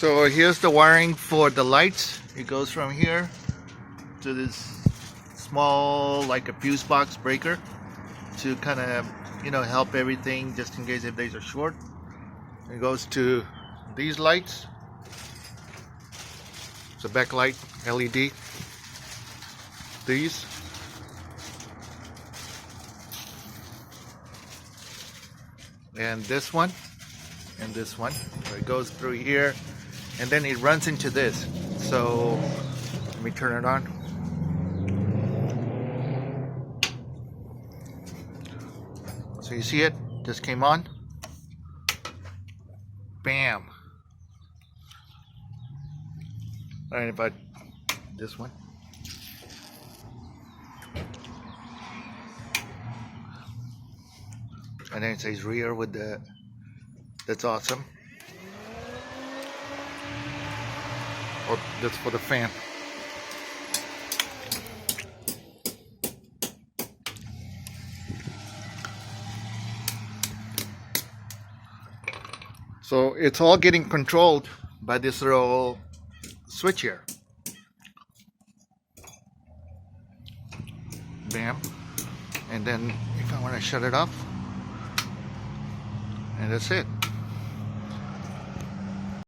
So here's the wiring for the lights. It goes from here to this small, like a fuse box breaker, to kind of, help everything just in case if these are short. It goes to these lights. It's a backlight LED. These. And this one. And this one. So it goes through here. And then it runs into this. So let me turn it on. So you see it? Just came on. Bam. Alright, about this one. And then it says rear with the, that's awesome. Or that's for the fan. So it's all getting controlled by this little switch here. Bam. And then if I want to shut it off, and that's it.